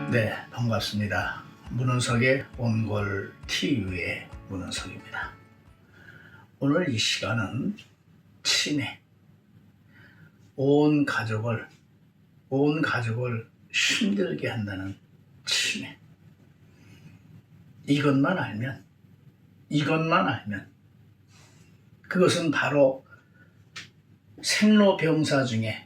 네, 반갑습니다. 문은석의 온골 TV의 문은석입니다. 오늘 이 시간은 치매, 온 가족을 힘들게 한다는 치매. 이것만 알면 그것은 바로 생로병사 중에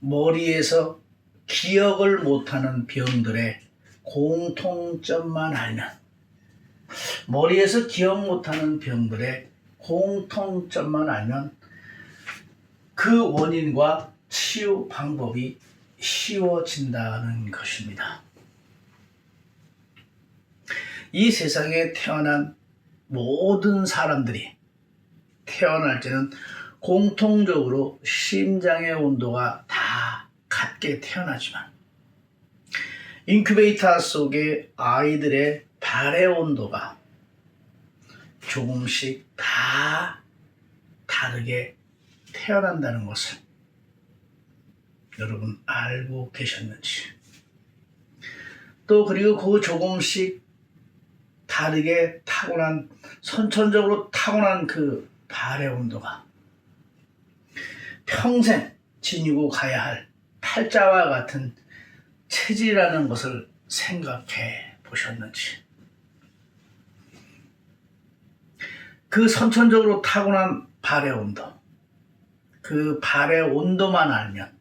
머리에서 기억을 못하는 병들의 공통점만 알면, 머리에서 기억 못하는 병들의 공통점만 알면 그 원인과 치유 방법이 쉬워진다는 것입니다. 이 세상에 태어난 모든 사람들이 태어날 때는 공통적으로 심장의 온도가 다 같게 태어나지만 인큐베이터 속의 아이들의 발의 온도가 조금씩 다 다르게 태어난다는 것을 여러분 알고 계셨는지, 또 그리고 그 조금씩 다르게 타고난, 선천적으로 타고난 그 발의 온도가 평생 지니고 가야 할 팔자와 같은 체질이라는 것을 생각해 보셨는지, 그 선천적으로 타고난 발의 온도, 그 발의 온도만 알면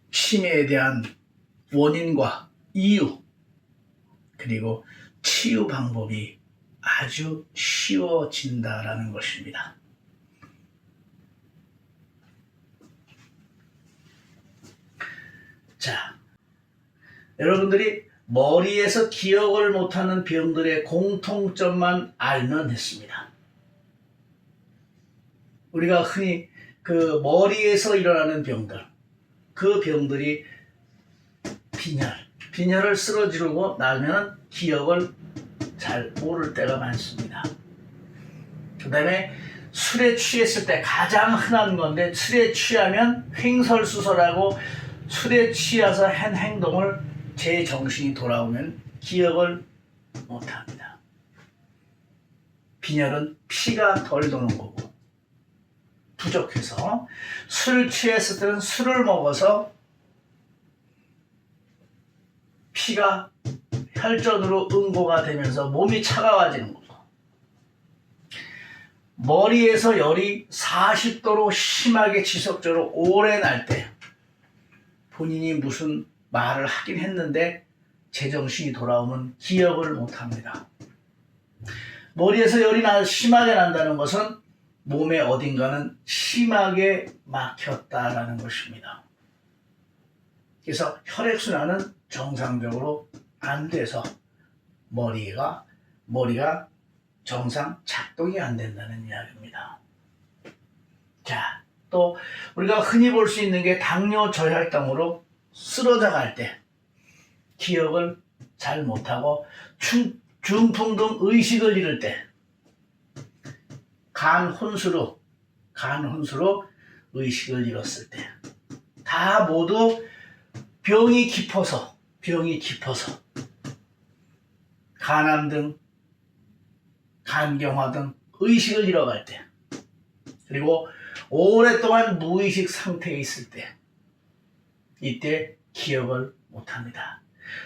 치매에 대한 원인과 이유, 그리고 치유 방법이 아주 쉬워진다라는 것입니다. 자, 여러분들이 머리에서 기억을 못하는 병들의 공통점만 알면 됐습니다. 우리가 흔히 그 머리에서 일어나는 병들, 그 병들이 빈혈을 쓰러지르고 나면 기억을 잘 모를 때가 많습니다. 그 다음에 술에 취했을 때 가장 흔한 건데, 술에 취하면 횡설수설하고 술에 취해서 한 행동을 제 정신이 돌아오면 기억을 못합니다. 빈혈은 피가 덜 도는 거고, 부족해서 술 취했을 때는 술을 먹어서 피가 혈전으로 응고가 되면서 몸이 차가워지는 거고, 머리에서 열이 40도로 심하게 지속적으로 오래 날 때 본인이 무슨 말을 하긴 했는데 제정신이 돌아오면 기억을 못합니다. 머리에서 열이 심하게 난다는 것은 몸의 어딘가는 심하게 막혔다라는 것입니다. 그래서 혈액순환은 정상적으로 안 돼서 머리가 정상 작동이 안 된다는 이야기입니다. 자, 또 우리가 흔히 볼 수 있는 게 당뇨 저혈당으로 쓰러져 갈 때 기억을 잘 못하고 중풍 등 의식을 잃을 때, 간 혼수로 의식을 잃었을 때, 다 모두 병이 깊어서 간암 등 간경화 등 의식을 잃어갈 때, 그리고 오랫동안 무의식 상태에 있을 때, 이때 기억을 못합니다.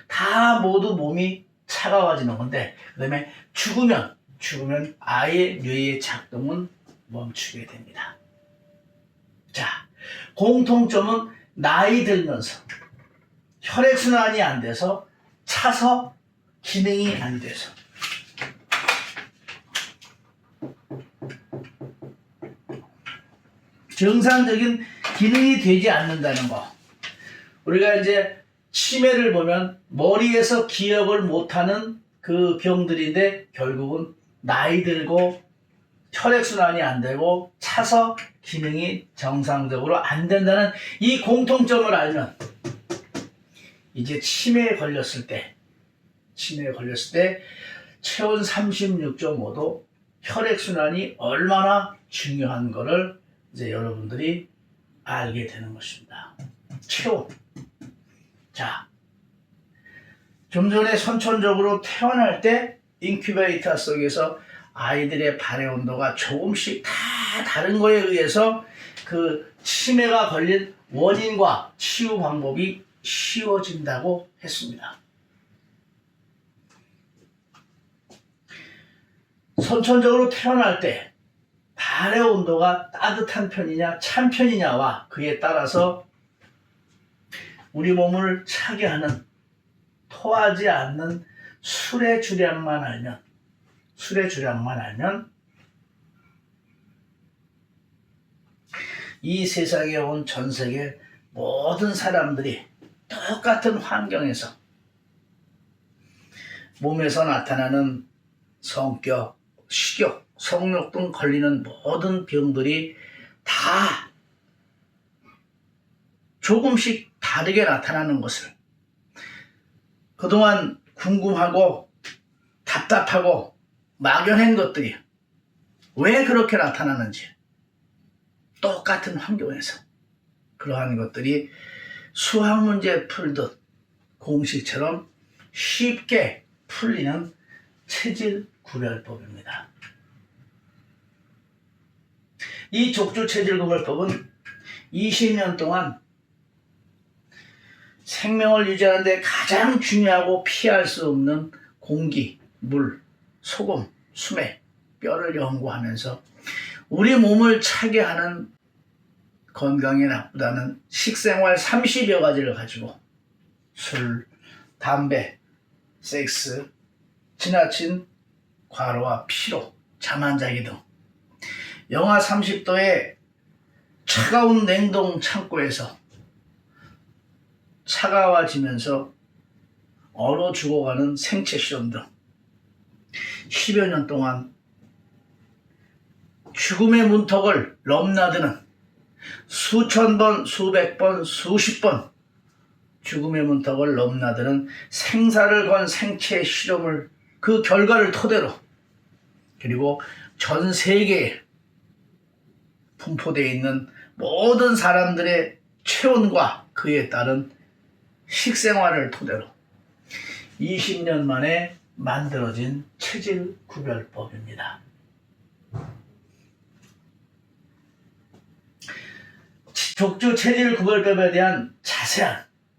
다 모두 몸이 차가워지는 건데, 그 다음에 죽으면 아예 뇌의 작동은 멈추게 됩니다. 자, 공통점은 나이 들면서 혈액순환이 안 돼서 차서 기능이 안 돼서, 정상적인 기능이 되지 않는다는 거. 우리가 이제 치매를 보면 머리에서 기억을 못하는 그 병들인데, 결국은 나이 들고 혈액순환이 안 되고 차서 기능이 정상적으로 안 된다는 이 공통점을 알면, 이제 치매에 걸렸을 때 체온 36.5도 혈액순환이 얼마나 중요한 거를 이제 여러분들이 알게 되는 것입니다. 체온. 자, 좀 전에 선천적으로 태어날 때 인큐베이터 속에서 아이들의 발의 온도가 조금씩 다 다른 거에 의해서 그 치매가 걸린 원인과 치유 방법이 쉬워진다고 했습니다. 선천적으로 태어날 때 발의 온도가 따뜻한 편이냐 찬 편이냐와 그에 따라서 우리 몸을 차게 하는 토하지 않는 술의 주량만 알면 이 세상에 온 전 세계 모든 사람들이 똑같은 환경에서 몸에서 나타나는 성격, 식욕, 성욕 등 걸리는 모든 병들이 다 조금씩 다르게 나타나는 것을 그동안 궁금하고 답답하고 막연한 것들이 왜 그렇게 나타나는지 똑같은 환경에서 그러한 것들이 수학 문제 풀듯 공식처럼 쉽게 풀리는 체질 구별법입니다. 이 족주 체질 구별법은 20년 동안 생명을 유지하는 데 가장 중요하고 피할 수 없는 공기, 물, 소금, 수맥, 뼈를 연구하면서 우리 몸을 차게 하는 건강에 나쁘다는 식생활 30여 가지를 가지고 술, 담배, 섹스, 지나친 과로와 피로, 잠 안 자기 등 영하 30도의 차가운 냉동 창고에서 차가워지면서 얼어 죽어가는 생체 실험 등 10여 년 동안 죽음의 문턱을 넘나드는 수천 번, 수백 번, 수십 번 죽음의 문턱을 넘나드는 생사를 건 생체 실험을 그 결과를 토대로 그리고 전 세계에 분포되어 있는 모든 사람들의 체온과 그에 따른 식생활을 토대로 20년 만에 만들어진 체질 구별법입니다. 족주 체질 구별법에 대한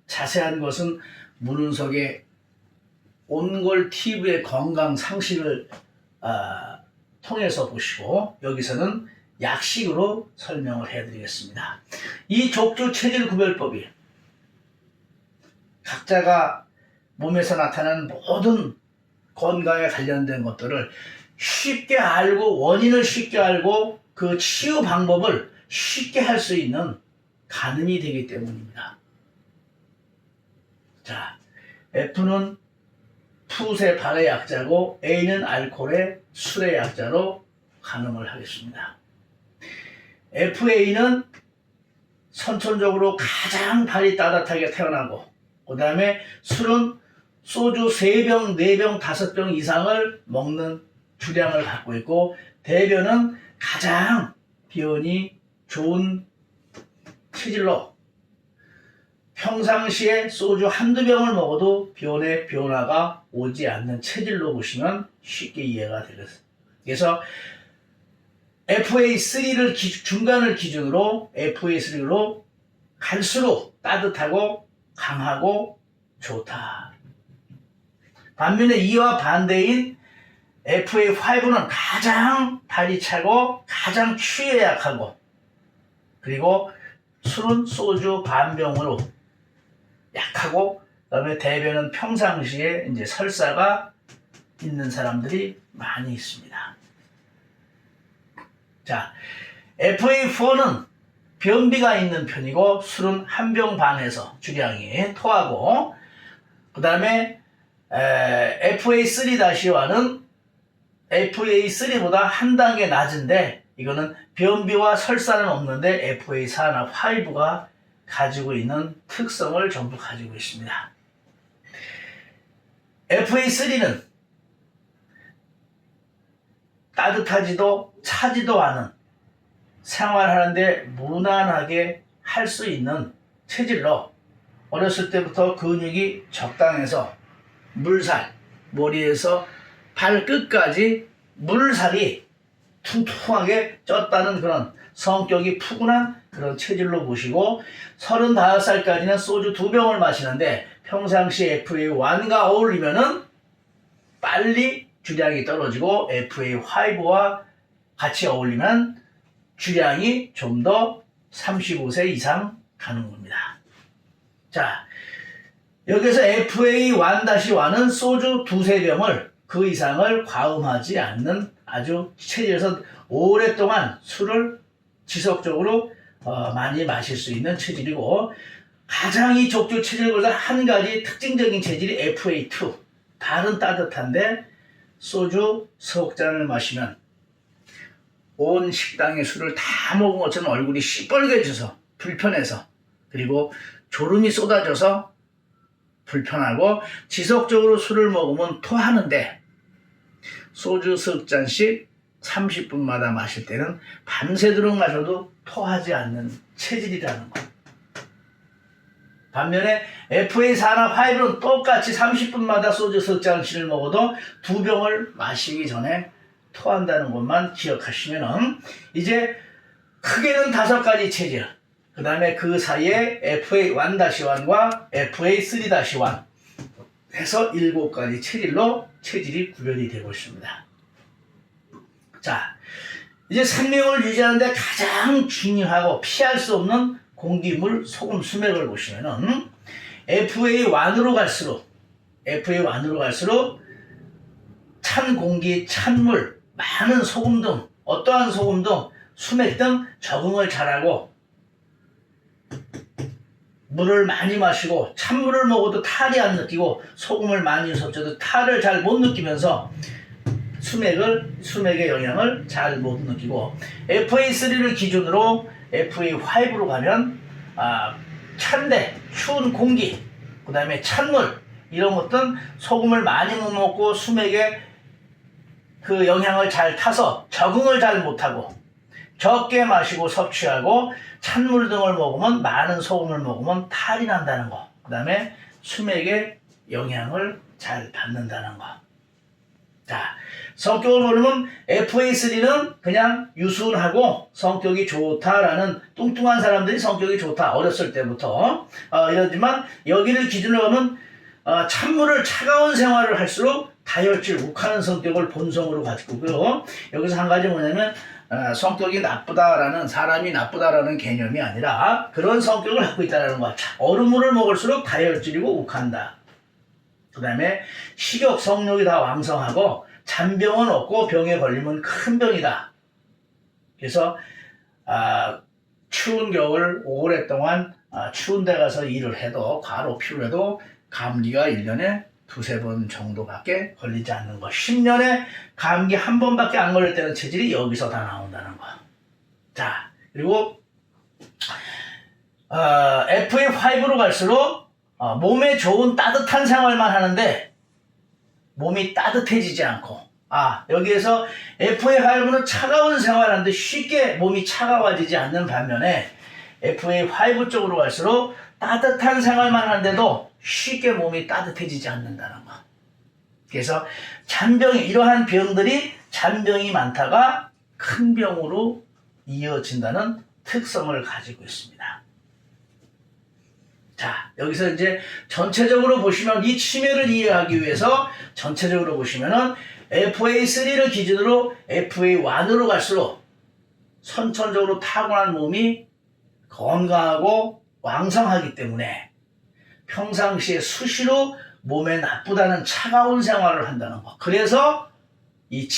자세한 것은 문은석의 온골 TV의 건강 상식을 통해서 보시고 여기서는 약식으로 설명을 해드리겠습니다. 이 족주 체질 구별법이 각자가 몸에서 나타나는 모든 건강에 관련된 것들을 쉽게 알고 원인을 쉽게 알고 그 치유 방법을 쉽게 할 수 있는 가늠이 되기 때문입니다. 자, F는 풋의 발의 약자고 A는 알코올의 술의 약자로 가늠을 하겠습니다. FA는 선천적으로 가장 발이 따뜻하게 태어나고 그 다음에 술은 소주 3병, 4병, 5병 이상을 먹는 주량을 갖고 있고 대변은 가장 비원이 좋은 체질로 평상시에 소주 한두 병을 먹어도 비원의 변화가 오지 않는 체질로 보시면 쉽게 이해가 되겠습니다. 그래서 FA3를 중간을 기준으로 FA3로 갈수록 따뜻하고 강하고 좋다. 반면에 이와 반대인 FA5는 가장 발이 차고 가장 추위에 약하고 그리고 술은 소주 반병으로 약하고 그다음에 대변은 평상시에 이제 설사가 있는 사람들이 많이 있습니다. 자, FA4는 변비가 있는 편이고 술은 한 병 반에서 주량이 토하고 그 다음에 FA3-1은 FA3보다 한 단계 낮은데 이거는 변비와 설사는 없는데 FA4나 5가 가지고 있는 특성을 전부 가지고 있습니다. FA3는 따뜻하지도 차지도 않은 생활하는데 무난하게 할 수 있는 체질로 어렸을 때부터 근육이 적당해서 물살, 머리에서 발끝까지 물살이 퉁퉁하게 쪘다는 그런 성격이 푸근한 그런 체질로 보시고 35살까지는 소주 2병을 마시는데 평상시 FA1과 어울리면은 빨리 주량이 떨어지고 FA5와 같이 어울리면 주량이 좀 더 35세 이상 가는 겁니다. 자, 여기서 FA1-1은 소주 2~3병을 그 이상을 과음하지 않는 아주 체질에서 오랫동안 술을 지속적으로 많이 마실 수 있는 체질이고 가장 이 족주 체질보다 한 가지 특징적인 체질이 FA2. 발은 따뜻한데 소주 석 잔을 마시면 온 식당의 술을 다 먹은 것처럼 얼굴이 시뻘개져서 불편해서 그리고 졸음이 쏟아져서 불편하고 지속적으로 술을 먹으면 토하는데 소주 석 잔씩 30분마다 마실 때는 밤새도록 마셔도 토하지 않는 체질이라는 것. 반면에 FA4나 5는 똑같이 30분마다 소주 석 잔씩을 먹어도 2병을 마시기 전에 토한다는 것만 기억하시면은 이제 크게는 5가지 체질, 그 다음에 그 사이에 FA1-1과 FA3-1 해서 7가지 체질로 체질이 구별이 되고 있습니다. 자, 이제 생명을 유지하는데 가장 중요하고 피할 수 없는 공기물 소금 수맥을 보시면은 FA1으로 갈수록 찬 공기, 찬물, 많은 소금 등 어떠한 소금 등 수맥 등 적응을 잘하고 물을 많이 마시고 찬물을 먹어도 탈이 안 느끼고 소금을 많이 섭취해도 탈을 잘 못 느끼면서 수맥의 영향을 잘 못 느끼고 FA3를 기준으로 FA5로 가면 찬데 추운 공기 그 다음에 찬물 이런 것들은 소금을 많이 못 먹고 수맥에 그 영향을 잘 타서 적응을 잘 못하고 적게 마시고 섭취하고 찬물 등을 먹으면 많은 소금을 먹으면 탈이 난다는 거. 그 다음에 수맥에 영향을 잘 받는다는 거. 자, 성격을 보면 FA3는 그냥 유순하고 성격이 좋다라는 뚱뚱한 사람들이 성격이 좋다. 어렸을 때부터. 이러지만 여기를 기준으로 하면 찬물을 차가운 생활을 할수록 다혈질, 욱하는 성격을 본성으로 가지고 있고요. 여기서 한 가지 뭐냐면 성격이 나쁘다라는 사람이 나쁘다라는 개념이 아니라 그런 성격을 갖고 있다는 거야. 얼음물을 먹을수록 다혈질이고 욱한다. 그 다음에 식욕, 성욕이 다 왕성하고 잔병은 없고 병에 걸리면 큰 병이다. 그래서 추운 겨울 오랫동안 추운 데 가서 일을 해도 과로 피로해도 감기가 1년에 2~3번 정도밖에 걸리지 않는 거. 10년에 감기 1번밖에 안 걸릴 때는 체질이 여기서 다 나온다는 거. 자, 그리고 FA5로 갈수록 몸에 좋은 따뜻한 생활만 하는데 몸이 따뜻해지지 않고 여기에서 FA5는 차가운 생활하는데 쉽게 몸이 차가워지지 않는 반면에 FA5 쪽으로 갈수록 따뜻한 생활만 하는데도 쉽게 몸이 따뜻해지지 않는다는 거. 그래서 이러한 병들이 잔병이 많다가 큰 병으로 이어진다는 특성을 가지고 있습니다. 자, 여기서 이제 전체적으로 보시면 이 치매를 이해하기 위해서 전체적으로 보시면은 FA3를 기준으로 FA1으로 갈수록 선천적으로 타고난 몸이 건강하고 왕성하기 때문에 평상시에 수시로 몸에 나쁘다는 차가운 생활을 한다는 거. 그래서 이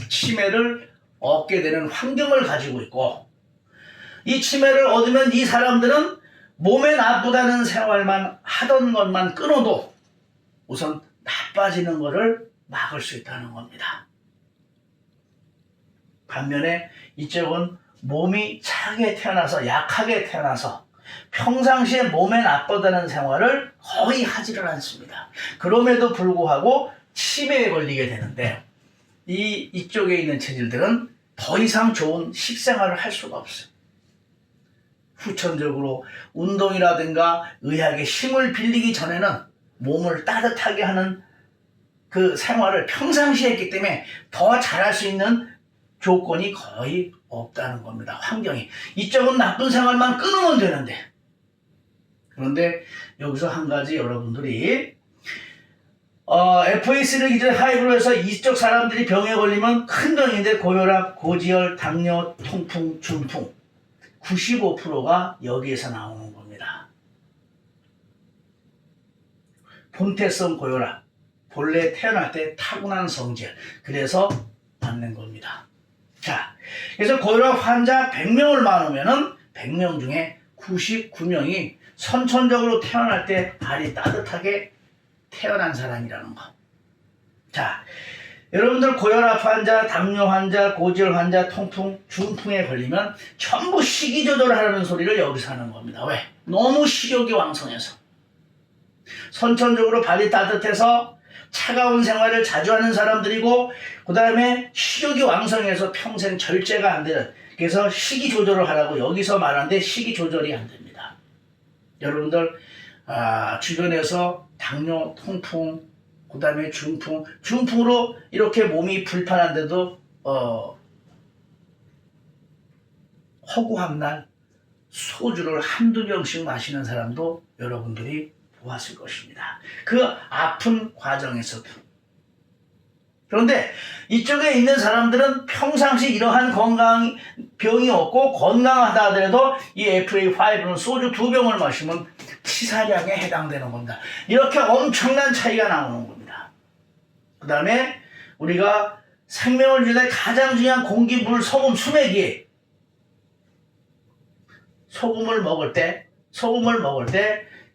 치매를 얻게 되는 환경을 가지고 있고 이 치매를 얻으면 이 사람들은 몸에 나쁘다는 생활만 하던 것만 끊어도 우선 나빠지는 것을 막을 수 있다는 겁니다. 반면에 이쪽은 몸이 차게 태어나서 약하게 태어나서 평상시에 몸에 나쁘다는 생활을 거의 하지를 않습니다. 그럼에도 불구하고 치매에 걸리게 되는데 이쪽에 있는 체질들은 더 이상 좋은 식생활을 할 수가 없어요. 후천적으로 운동이라든가 의학의 힘을 빌리기 전에는 몸을 따뜻하게 하는 그 생활을 평상시에 했기 때문에 더 잘할 수 있는 조건이 거의 없다는 겁니다. 환경이. 이쪽은 나쁜 생활만 끊으면 되는데. 그런데 여기서 한 가지 여러분들이 FA3를 기존에 하이브로 해서 이쪽 사람들이 병에 걸리면 큰 병인데 고혈압, 고지혈, 당뇨, 통풍, 중풍 95%가 여기에서 나오는 겁니다. 본태성 고혈압, 본래 태어날 때 타고난 성질, 그래서 받는 겁니다. 자, 그래서 고혈압 환자 100명을 많으면은 100명 중에 99명이 선천적으로 태어날 때 발이 따뜻하게 태어난 사람이라는 거. 자, 여러분들 고혈압 환자, 당뇨 환자, 고지혈 환자, 통풍, 중풍에 걸리면 전부 식이 조절하라는 소리를 여기서 하는 겁니다. 왜? 너무 식욕이 왕성해서. 선천적으로 발이 따뜻해서 차가운 생활을 자주 하는 사람들이고, 그 다음에 식욕이 왕성해서 평생 절제가 안 되는, 그래서 식이 조절을 하라고 여기서 말하는데 식이 조절이 안 됩니다. 여러분들 주변에서 당뇨, 통풍, 그 다음에 중풍으로 이렇게 몸이 불편한데도 허구한 날 소주를 한두 병씩 마시는 사람도 여러분들이 보았을 것입니다. 그 아픈 과정에서도. 그런데 이쪽에 있는 사람들은 평상시 이러한 병이 없고 건강하다 하더라도 이 FA5는 소주 2병을 마시면 치사량에 해당되는 겁니다. 이렇게 엄청난 차이가 나오는 겁니다. 그 다음에 우리가 생명을 유지할 가장 중요한 공기, 물, 소금, 수맥이 소금을 먹을 때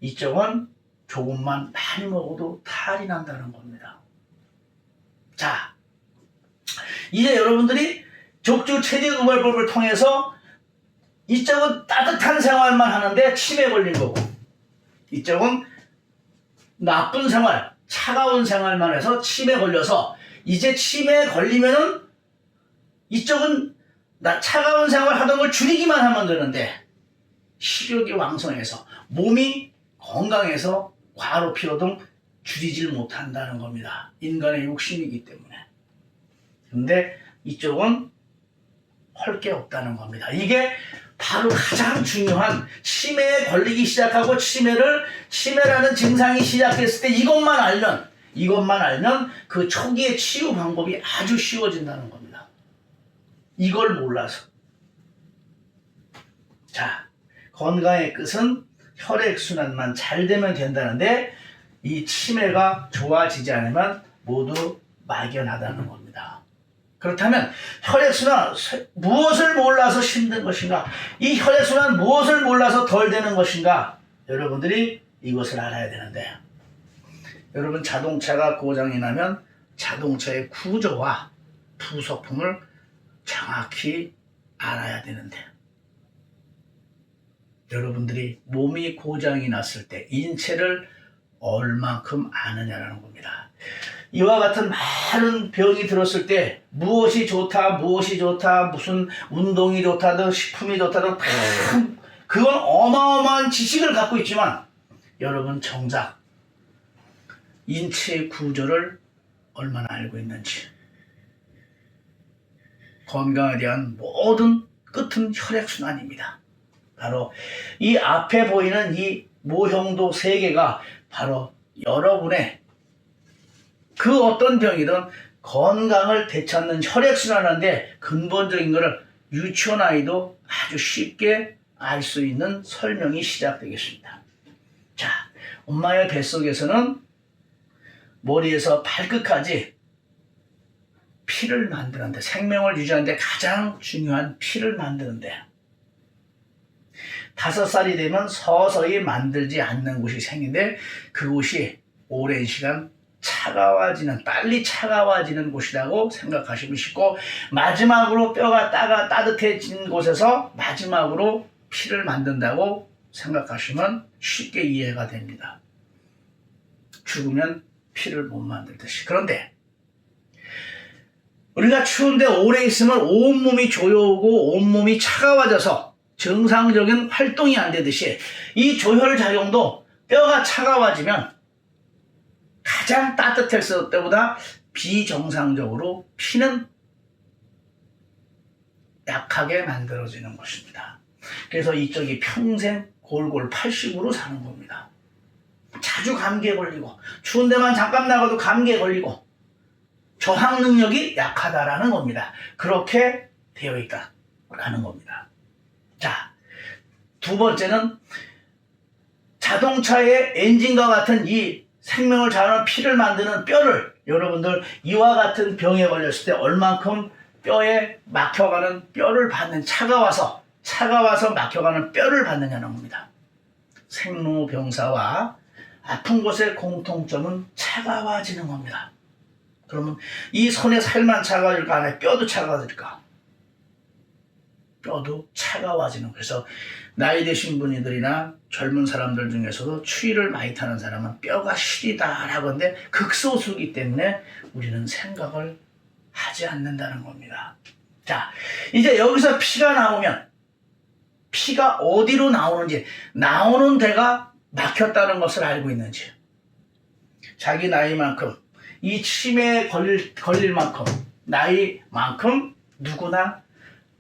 이쪽은 조금만 많이 먹어도 탈이 난다는 겁니다. 자, 이제 여러분들이 족주 체질구별법을 통해서 이쪽은 따뜻한 생활만 하는데 치매 걸린 거고, 이쪽은 나쁜 생활, 차가운 생활만 해서 치매 걸려서 이제 치매에 걸리면은 이쪽은 차가운 생활 하던 걸 줄이기만 하면 되는데 식욕이 왕성해서 몸이 건강해서 과로 피로등 줄이질 못한다는 겁니다. 인간의 욕심이기 때문에. 근데 이쪽은 할 게 없다는 겁니다. 이게 바로 가장 중요한, 치매에 걸리기 시작하고 치매라는 증상이 시작했을 때 이것만 알면 그 초기의 치유 방법이 아주 쉬워진다는 겁니다. 이걸 몰라서. 자, 건강의 끝은 혈액순환만 잘 되면 된다는데 이 치매가 좋아지지 않으면 모두 막연하다는 겁니다. 그렇다면 혈액순환 무엇을 몰라서 힘든 것인가? 이 혈액순환 무엇을 몰라서 덜 되는 것인가? 여러분들이 이것을 알아야 되는데, 여러분 자동차가 고장이 나면 자동차의 구조와 부속품을 정확히 알아야 되는데, 여러분들이 몸이 고장이 났을 때 인체를 얼만큼 아느냐라는 겁니다. 이와 같은 많은 병이 들었을 때 무엇이 좋다, 무슨 운동이 좋다든 식품이 좋다든 그건 어마어마한 지식을 갖고 있지만 여러분 정작 인체의 구조를 얼마나 알고 있는지, 건강에 대한 모든 끝은 혈액순환입니다. 바로 이 앞에 보이는 이 모형도 3개가 바로 여러분의 그 어떤 병이든 건강을 되찾는 혈액순환하는데 근본적인 것을 유치원 아이도 아주 쉽게 알 수 있는 설명이 시작되겠습니다. 자, 엄마의 뱃속에서는 머리에서 발끝까지 피를 만드는데, 생명을 유지하는데 가장 중요한 피를 만드는데 5살이 되면 서서히 만들지 않는 곳이 생기는데 그곳이 오랜 시간 빨리 차가워지는 곳이라고 생각하시면 쉽고, 마지막으로 뼈가 따뜻해진 곳에서 마지막으로 피를 만든다고 생각하시면 쉽게 이해가 됩니다. 죽으면 피를 못 만들듯이. 그런데 우리가 추운데 오래 있으면 온몸이 조여오고 온몸이 차가워져서 정상적인 활동이 안 되듯이 이 조혈작용도 뼈가 차가워지면 가장 따뜻했을 때보다 비정상적으로 피는 약하게 만들어지는 것입니다. 그래서 이쪽이 평생 골골 80으로 사는 겁니다. 자주 감기에 걸리고 추운 데만 잠깐 나가도 감기에 걸리고 저항 능력이 약하다라는 겁니다. 그렇게 되어 있다라는 겁니다. 자, 두 번째는 자동차의 엔진과 같은 이 생명을 자아하는 피를 만드는 뼈를 여러분들 이와 같은 병에 걸렸을 때 얼만큼 뼈에 막혀가는 뼈를 받는 차가워서 막혀가는 뼈를 받느냐는 겁니다. 생로병사와 아픈 곳의 공통점은 차가워지는 겁니다. 그러면 이 손의 살만 차가워질까 아니면 뼈도 차가워질까? 뼈도 차가워지는. 그래서 나이 드신 분들이나 젊은 사람들 중에서도 추위를 많이 타는 사람은 뼈가 시리다라고 하는데 극소수이기 때문에 우리는 생각을 하지 않는다는 겁니다. 자, 이제 여기서 피가 나오면 피가 어디로 나오는지, 나오는 데가 막혔다는 것을 알고 있는지, 자기 나이만큼 이 치매에 걸릴 만큼 나이만큼 누구나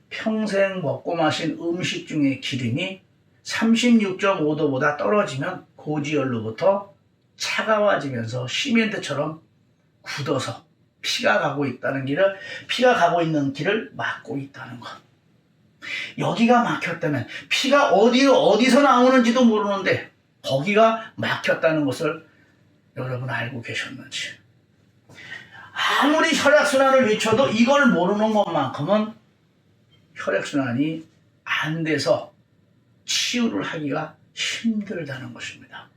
평생 먹고 마신 음식 중에 기름이 36.5도보다 떨어지면 고지혈로부터 차가워지면서 시멘트처럼 굳어서 피가 가고 있는 길을 막고 있다는 것. 여기가 막혔다면 피가 어디서 나오는지도 모르는데 거기가 막혔다는 것을 여러분 알고 계셨는지. 아무리 혈액순환을 외쳐도 이걸 모르는 것만큼은 혈액순환이 안 돼서 치유를 하기가 힘들다는 것입니다.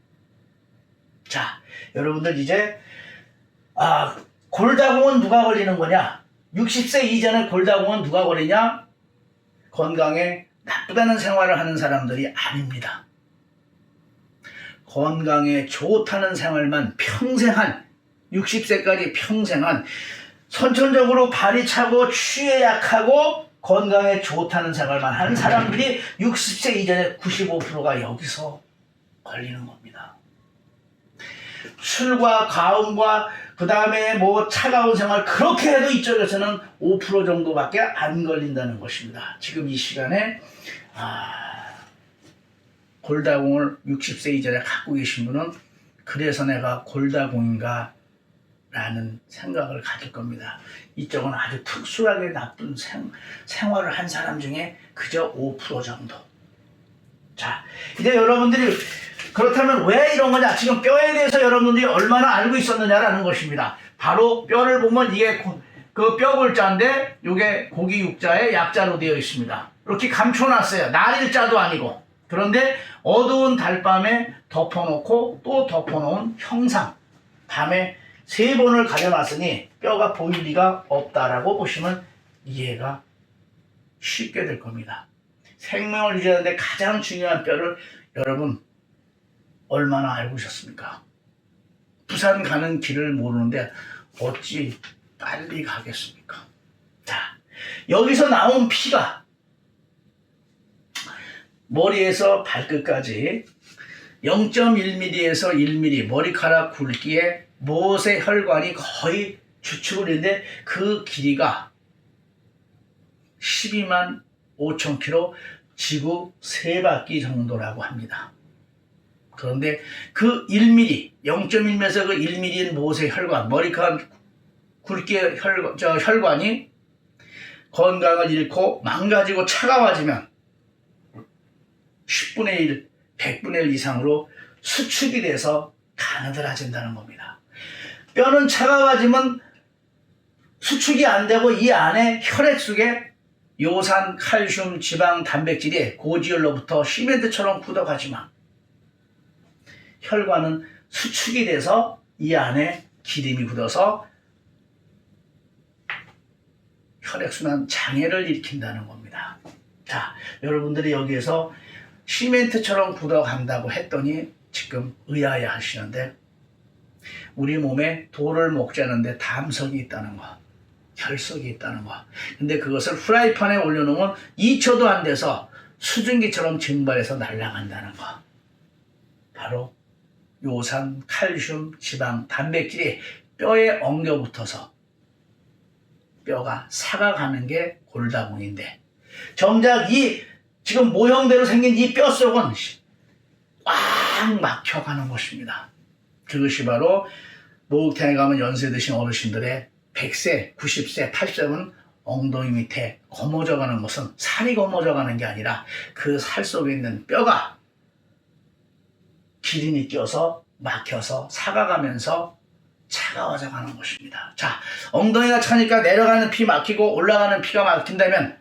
자, 여러분들 이제 골다공은 누가 걸리는 거냐? 60세 이전에 골다공은 누가 걸리냐? 건강에 나쁘다는 생활을 하는 사람들이 아닙니다. 건강에 좋다는 생활만 평생 한 60세까지 평생 한 선천적으로 발이 차고 추위에 약하고 건강에 좋다는 생활만 한 사람들이 60세 이전에 95%가 여기서 걸리는 겁니다. 술과 가음과 그 다음에 차가운 생활 그렇게 해도 이쪽에서는 5% 정도밖에 안 걸린다는 것입니다. 지금 이 시간에 골다공을 60세 이전에 갖고 계신 분은 그래서 내가 골다공인가 라는 생각을 가질 겁니다. 이쪽은 아주 특수하게 나쁜 생활을 한 사람 중에 그저 5% 정도. 자, 이제 여러분들이 그렇다면 왜 이런 거냐? 지금 뼈에 대해서 여러분들이 얼마나 알고 있었느냐라는 것입니다. 바로 뼈를 보면 이게 그 뼈 글자인데 이게 고기 육자에 약자로 되어 있습니다. 이렇게 감춰놨어요. 날일자도 아니고. 그런데 어두운 달밤에 덮어놓고 또 덮어놓은 형상. 밤에 3번을 가려놨으니 뼈가 보일 리가 없다라고 보시면 이해가 쉽게 될 겁니다. 생명을 유지하는데 가장 중요한 뼈를 여러분 얼마나 알고 있었습니까? 부산 가는 길을 모르는데 어찌 빨리 가겠습니까? 자, 여기서 나온 피가 머리에서 발끝까지 0.1mm에서 1mm 머리카락 굵기에 못의 혈관이 거의 주축을 했는데 그 길이가 12만 5천 킬로, 지구 3바퀴 정도라고 합니다. 그런데 그 1mm, 0.1mm에서 그 1mm인 못의 혈관, 머리카락 굵기의 혈관이 건강을 잃고 망가지고 차가워지면 10분의 1, 100분의 1 이상으로 수축이 돼서 가느다라진다는 겁니다. 뼈는 차가워지면 수축이 안 되고 이 안에 혈액 속에 요산, 칼슘, 지방, 단백질이 고지혈로부터 시멘트처럼 굳어가지만 혈관은 수축이 돼서 이 안에 기름이 굳어서 혈액순환 장애를 일으킨다는 겁니다. 자, 여러분들이 여기에서 시멘트처럼 굳어간다고 했더니 지금 의아해 하시는데 우리 몸에 돌을 먹지 않는데 담석이 있다는 거, 혈석이 있다는 거. 근데 그것을 프라이팬에 올려놓으면 2초도 안 돼서 수증기처럼 증발해서 날아간다는 거. 바로 요산, 칼슘, 지방, 단백질이 뼈에 엉겨 붙어서 뼈가 삭아가는 게 골다공인데, 정작 이 지금 모형대로 생긴 이 뼈 속은 꽉 막혀가는 것입니다. 그것이 바로 목욕탕에 가면 연세 드신 어르신들의 100세, 90세, 80세는 엉덩이 밑에 거머져가는 것은 살이 거머져가는 게 아니라 그 살 속에 있는 뼈가 기름이 껴서 막혀서 삭아가면서 차가워져 가는 것입니다. 자, 엉덩이가 차니까 내려가는 피 막히고 올라가는 피가 막힌다면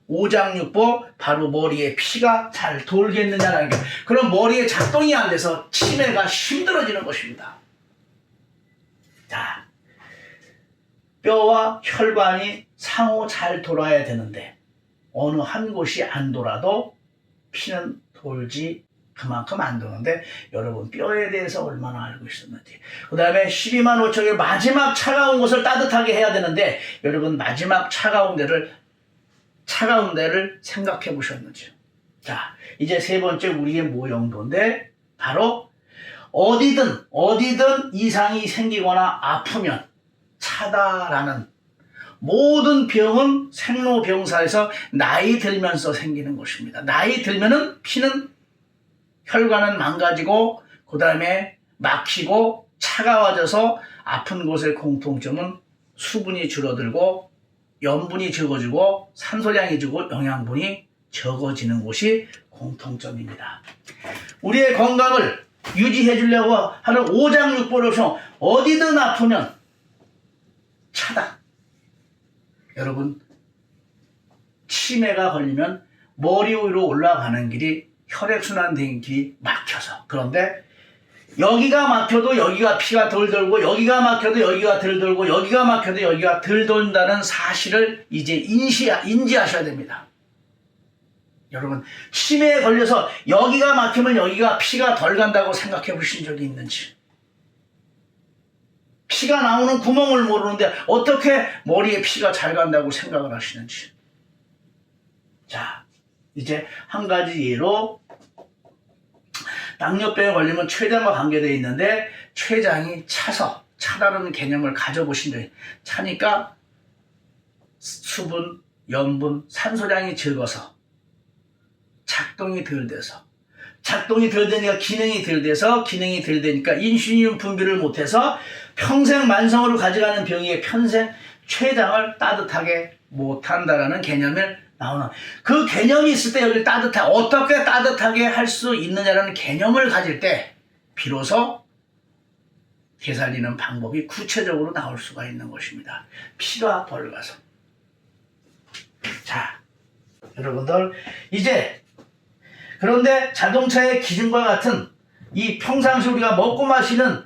오장육부, 바로 머리에 피가 잘 돌겠느냐라는 게, 그럼 머리에 작동이 안 돼서 치매가 힘들어지는 것입니다. 자, 뼈와 혈관이 상호 잘 돌아야 되는데 어느 한 곳이 안 돌아도 피는 돌지 그만큼 안 도는데, 여러분 뼈에 대해서 얼마나 알고 있었는지, 그 다음에 12만 5천의 마지막 차가운 곳을 따뜻하게 해야 되는데 여러분 마지막 차가운 데를 생각해 보셨는지. 자, 이제 세 번째 우리의 모형도인데, 바로 어디든 이상이 생기거나 아프면 차다라는 모든 병은 생로병사에서 나이 들면서 생기는 것입니다. 나이 들면은 피는, 혈관은 망가지고 그 다음에 막히고 차가워져서 아픈 곳의 공통점은 수분이 줄어들고 염분이 적어지고 산소량이 적고 영양분이 적어지는 곳이 공통점입니다. 우리의 건강을 유지해 주려고 하는 오장육부를 어디든 아프면 차다. 여러분, 치매가 걸리면 머리 위로 올라가는 길이, 혈액순환 된 길이 막혀서, 그런데 여기가 막혀도 여기가 피가 덜 돌고, 여기가 막혀도 여기가 덜 돌고, 여기가 막혀도 여기가 덜 돈다는 사실을 이제 인지하셔야 됩니다. 여러분, 치매에 걸려서 여기가 막히면 여기가 피가 덜 간다고 생각해 보신 적이 있는지, 피가 나오는 구멍을 모르는데 어떻게 머리에 피가 잘 간다고 생각을 하시는지. 자, 이제 한 가지 예로, 당뇨병에 걸리면 췌장과 관계되어 있는데 췌장이 차다는 개념을 가져보신 적이, 차니까 수분, 염분, 산소량이 적어서 작동이 덜 되니까 기능이 덜 되니까 인슐린 분비를 못해서 평생 만성으로 가져가는 병이 평생 췌장을 따뜻하게 못한다라는 개념을 나오는, 그 개념이 있을 때 여기를 어떻게 따뜻하게 할 수 있느냐라는 개념을 가질 때 비로소 되살리는 방법이 구체적으로 나올 수가 있는 것입니다. 피가 덜 가서. 자, 여러분들, 이제 그런데 자동차의 기준과 같은 이 평상시 우리가 먹고 마시는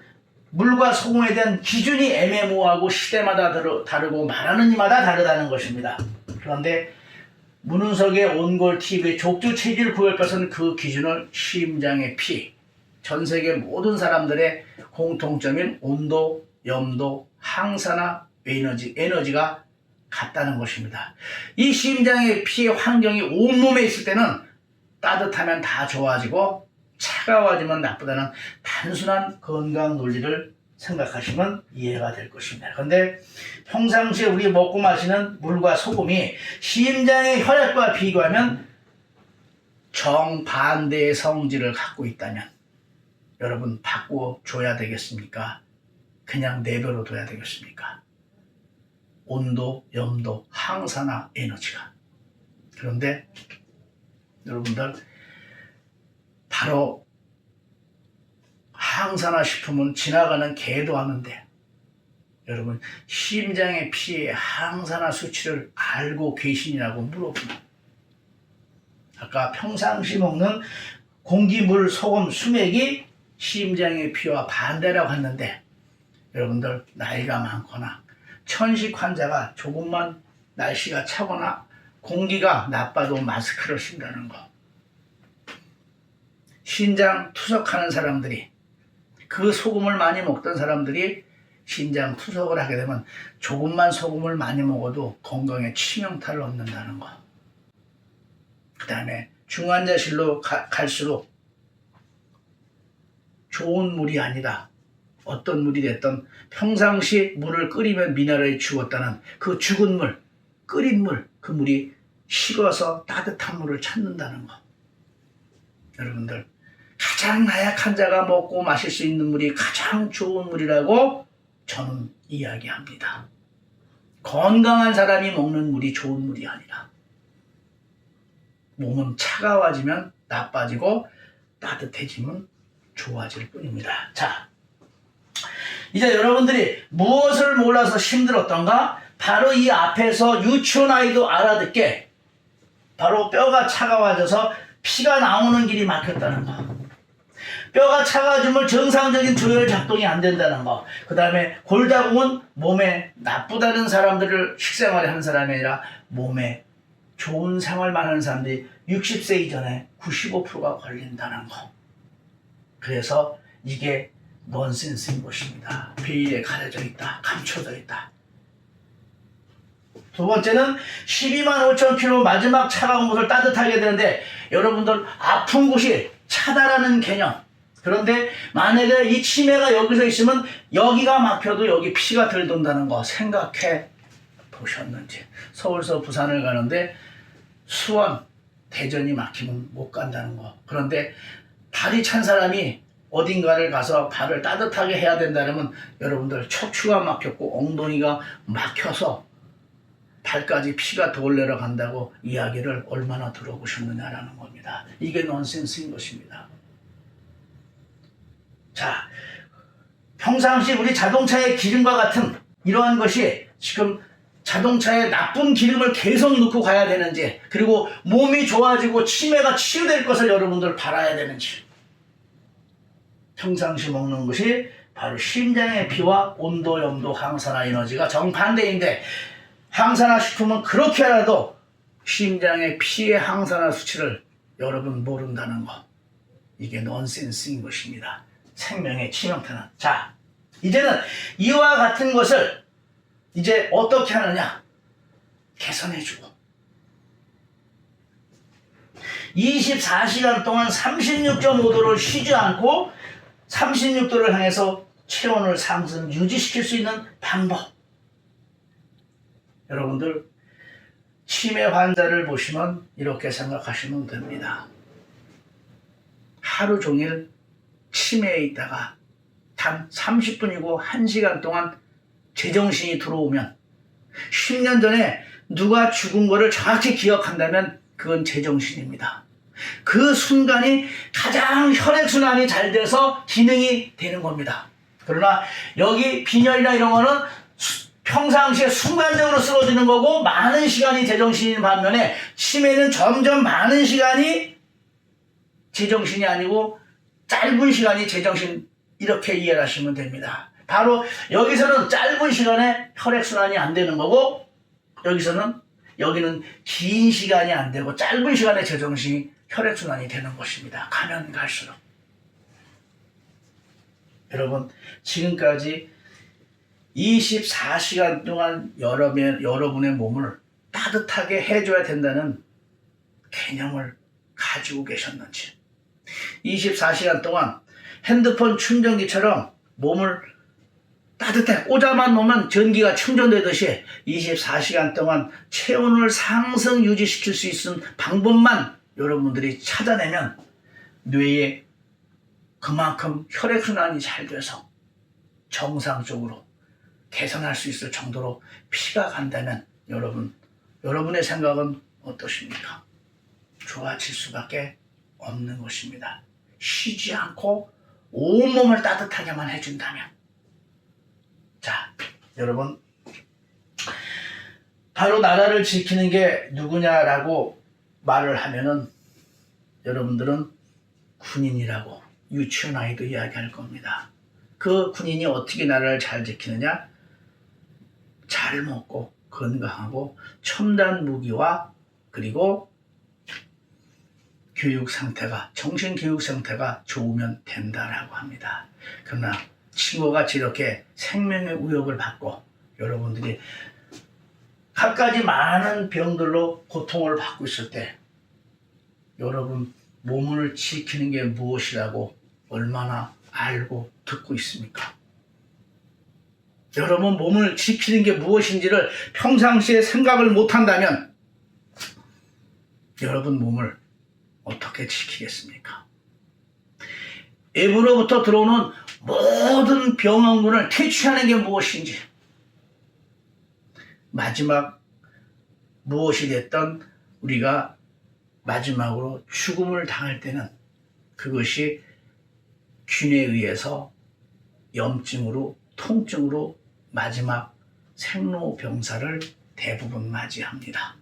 물과 소금에 대한 기준이 애매모호하고 시대마다 다르고 말하는 이마다 다르다는 것입니다. 그런데 문은석의 온골TV의 족두체질 구역에서는 그 기준을 심장의 피, 전 세계 모든 사람들의 공통점인 온도, 염도, 항산화, 에너지가 같다는 것입니다. 이 심장의 피의 환경이 온몸에 있을 때는 따뜻하면 다 좋아지고 차가워지면 나쁘다는 단순한 건강 논리를 생각하시면 이해가 될 것입니다. 그런데 평상시에 우리 먹고 마시는 물과 소금이 심장의 혈액과 비교하면 정반대의 성질을 갖고 있다면 여러분 바꿔줘야 되겠습니까? 그냥 내버려 둬야 되겠습니까? 온도, 염도, 항산화, 에너지가. 그런데 여러분들, 바로 항산화 식품은 지나가는 개도 하는데, 여러분 심장의 피의 항산화 수치를 알고 계시냐고 물어보면, 아까 평상시 먹는 공기, 물, 소금, 수맥이 심장의 피와 반대라고 했는데, 여러분들 나이가 많거나 천식 환자가 조금만 날씨가 차거나 공기가 나빠도 마스크를 쓴다는 거, 신장 투석하는 사람들이, 그 소금을 많이 먹던 사람들이 신장 투석을 하게 되면 조금만 소금을 많이 먹어도 건강에 치명타를 얻는다는 거. 그 다음에 중환자실로 갈수록 좋은 물이 아니라 어떤 물이 됐던 평상시 물을 끓이면 미네랄이 죽었다는 그 죽은 물, 끓인 물, 그 물이 식어서 따뜻한 물을 찾는다는 거. 여러분들, 가장 나약한 자가 먹고 마실 수 있는 물이 가장 좋은 물이라고 저는 이야기합니다. 건강한 사람이 먹는 물이 좋은 물이 아니라 몸은 차가워지면 나빠지고 따뜻해지면 좋아질 뿐입니다. 자, 이제 여러분들이 무엇을 몰라서 힘들었던가? 바로 이 앞에서 유치원 아이도 알아듣게 바로 뼈가 차가워져서 피가 나오는 길이 막혔다는 거. 뼈가 차가워지면 정상적인 조혈 작동이 안 된다는 거. 그 다음에 골다공은 몸에 나쁘다는 사람들을 식생활에 하는 사람이 아니라 몸에 좋은 생활만 하는 사람들이 60세 이전에 95%가 걸린다는 거. 그래서 이게 넌센스인 것입니다. 베일에 가려져 있다. 감춰져 있다. 두 번째는 12만 5천 킬로 마지막 차가운 곳을 따뜻하게 되는데 여러분들 아픈 곳이 차다라는 개념. 그런데 만약에 이 치매가 여기서 있으면 여기가 막혀도 여기 피가 덜 돈다는 거 생각해 보셨는지. 서울서 부산을 가는데 수원, 대전이 막히면 못 간다는 거. 그런데 다리 찬 사람이 어딘가를 가서 발을 따뜻하게 해야 된다면 여러분들 척추가 막혔고 엉덩이가 막혀서 발까지 피가 덜 내려간다고 이야기를 얼마나 들어보셨느냐라는 겁니다. 이게 넌센스인 것입니다. 자, 평상시 우리 자동차의 기름과 같은 이러한 것이 지금 자동차에 나쁜 기름을 계속 넣고 가야 되는지, 그리고 몸이 좋아지고 치매가 치유될 것을 여러분들 바라야 되는지, 평상시 먹는 것이 바로 심장의 피와 온도, 염도, 항산화 에너지가 정반대인데 항산화 식품은 그렇게 하라도 심장의 피의 항산화 수치를 여러분 모른다는 거. 이게 넌센스인 것입니다. 생명의 치명타는. 자, 이제는 이와 같은 것을 이제 어떻게 하느냐? 개선해주고 24시간 동안 36.5도를 쉬지 않고 36도를 향해서 체온을 상승 유지시킬 수 있는 방법. 여러분들 치매 환자를 보시면 이렇게 생각하시면 됩니다. 하루 종일 치매에 있다가 단 30분이고 1시간 동안 제정신이 들어오면 10년 전에 누가 죽은 거를 정확히 기억한다면 그건 제정신입니다. 그 순간이 가장 혈액순환이 잘 돼서 기능이 되는 겁니다. 그러나 여기 빈혈이나 이런 거는 평상시에 순간적으로 쓰러지는 거고 많은 시간이 제정신인 반면에 치매는 점점 많은 시간이 제정신이 아니고 짧은 시간이 제정신, 이렇게 이해를 하시면 됩니다. 바로 여기서는 짧은 시간에 혈액순환이 안 되는 거고 여기는 긴 시간이 안 되고 짧은 시간에 제정신이 혈액순환이 되는 것입니다. 가면 갈수록. 여러분, 지금까지 24시간 동안 여러분의 몸을 따뜻하게 해줘야 된다는 개념을 가지고 계셨는지, 24시간 동안 핸드폰 충전기처럼 몸을 따뜻하게 꽂아만 놓으면 전기가 충전되듯이 24시간 동안 체온을 상승 유지시킬 수 있는 방법만 여러분들이 찾아내면 뇌에 그만큼 혈액순환이 잘 돼서 정상적으로 개선할 수 있을 정도로 피가 간다면 여러분의 생각은 어떠십니까? 좋아질 수밖에 없는 것입니다. 쉬지 않고 온몸을 따뜻하게만 해준다면. 자, 여러분, 바로 나라를 지키는 게 누구냐라고 말을 하면은 여러분들은 군인이라고 유치원 아이도 이야기할 겁니다. 그 군인이 어떻게 나라를 잘 지키느냐? 잘 먹고 건강하고 첨단 무기와 그리고 교육 상태가, 정신 교육 상태가 좋으면 된다라고 합니다. 그러나 친구같이 이렇게 생명의 위협을 받고 여러분들이 갖가지 많은 병들로 고통을 받고 있을 때 여러분 몸을 지키는 게 무엇이라고 얼마나 알고 듣고 있습니까? 여러분 몸을 지키는 게 무엇인지를 평상시에 생각을 못한다면 여러분 몸을 어떻게 지키겠습니까? 외부로부터 들어오는 모든 병원군을 퇴치하는 게 무엇인지, 마지막 무엇이 됐던 우리가 마지막으로 죽음을 당할 때는 그것이 균에 의해서 염증으로, 통증으로 마지막 생로병사를 대부분 맞이합니다.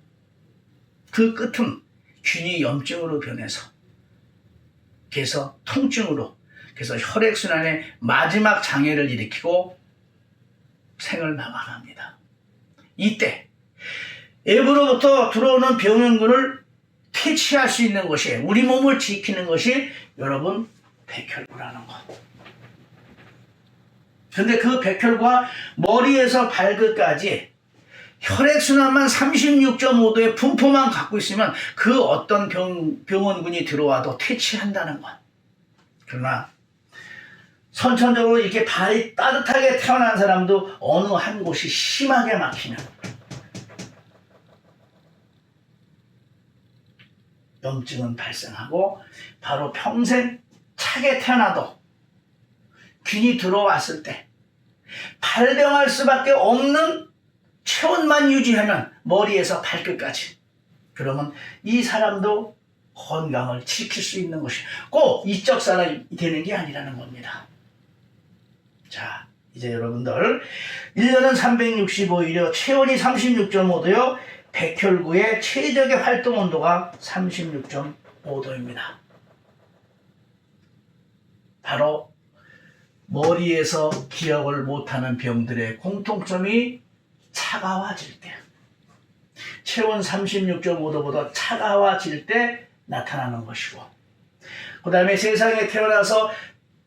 그 끝은 균이 염증으로 변해서, 그래서 통증으로, 그래서 혈액순환의 마지막 장애를 일으키고 생을 마감합니다. 이때 외부로부터 들어오는 병원군을 퇴치할 수 있는 것이, 우리 몸을 지키는 것이 여러분 백혈구라는 것. 근데 그 백혈구가 머리에서 발끝까지 혈액순환만 36.5도의 분포만 갖고 있으면 그 어떤 병원군이 들어와도 퇴치한다는 것. 그러나 선천적으로 이렇게 발이 따뜻하게 태어난 사람도 어느 한 곳이 심하게 막히면 염증은 발생하고, 바로 평생 차게 태어나도 균이 들어왔을 때 발병할 수밖에 없는 체온만 유지하면 머리에서 발끝까지, 그러면 이 사람도 건강을 지킬 수 있는 것이 꼭 이쪽 사람이 되는 게 아니라는 겁니다. 자, 이제 여러분들 1년은 365일이요, 체온이 36.5도요, 백혈구의 최적의 활동 온도가 36.5도입니다. 바로 머리에서 기억을 못하는 병들의 공통점이 차가워질 때, 체온 36.5도보다 차가워질 때 나타나는 것이고, 그 다음에 세상에 태어나서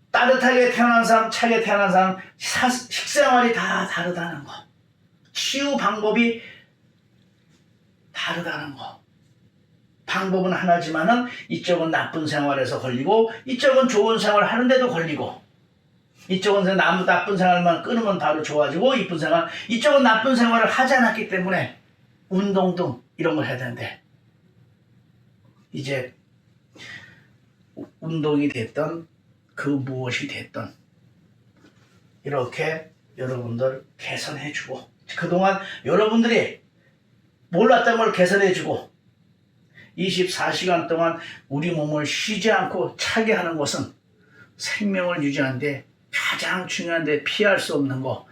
따뜻하게 태어난 사람, 차게 태어난 사람, 식생활이 다 다르다는 거, 치유 방법이 다르다는 거. 방법은 하나지만은 이쪽은 나쁜 생활에서 걸리고, 이쪽은 좋은 생활 하는데도 걸리고, 이쪽은 나쁜 생활만 끊으면 바로 좋아지고, 이쪽은 나쁜 생활을 하지 않았기 때문에 운동 등 이런 걸 해야 되는데, 이제 운동이 됐던 그 무엇이 됐던 이렇게 여러분들 개선해주고, 그동안 여러분들이 몰랐던 걸 개선해주고, 24시간 동안 우리 몸을 쉬지 않고 차게 하는 것은 생명을 유지하는데 가장 중요한데 피할 수 없는 거,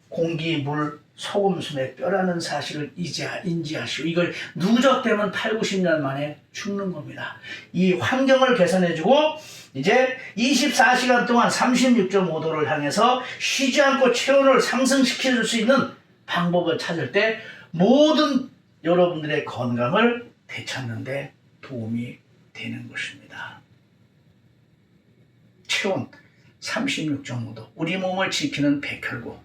공기, 물, 소금, 숨의 뼈라는 사실을 인지하시고, 이걸 누적되면 8, 90년 만에 죽는 겁니다. 이 환경을 개선해주고, 이제 24시간 동안 36.5도를 향해서 쉬지 않고 체온을 상승시켜줄 수 있는 방법을 찾을 때 모든 여러분들의 건강을 되찾는 데 도움이 되는 것입니다. 체온 36.5도, 우리 몸을 지키는 백혈구,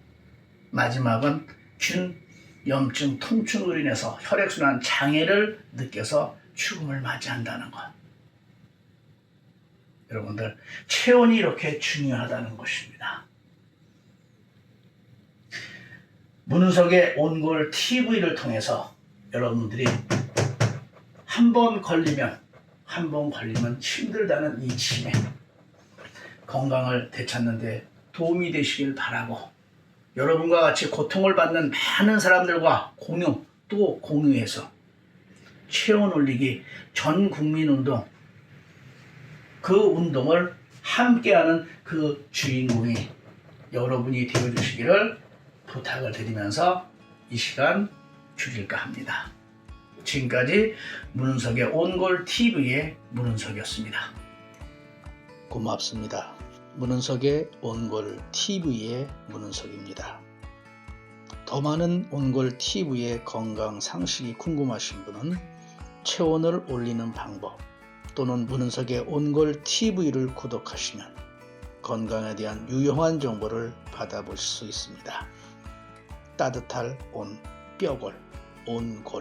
마지막은 균, 염증, 통증으로 인해서 혈액순환 장애를 느껴서 죽음을 맞이한다는 것. 여러분들, 체온이 이렇게 중요하다는 것입니다. 문은석의 온골 TV를 통해서 여러분들이 한 번 걸리면 힘들다는 이 치매, 건강을 되찾는 데 도움이 되시길 바라고, 여러분과 같이 고통을 받는 많은 사람들과 공유해서 체온 올리기 전 국민 운동, 그 운동을 함께하는 그 주인공이 여러분이 되어주시기를 부탁을 드리면서 이 시간 줄일까 합니다. 지금까지 문은석의 온골 TV의 문은석이었습니다. 고맙습니다. 문은석의 온골 TV의 문은석입니다. 더 많은 온골 TV의 건강 상식이 궁금하신 분은 체온을 올리는 방법 또는 문은석의 온골 TV를 구독하시면 건강에 대한 유용한 정보를 받아보실 수 있습니다. 따뜻할 온, 뼈골, 온골.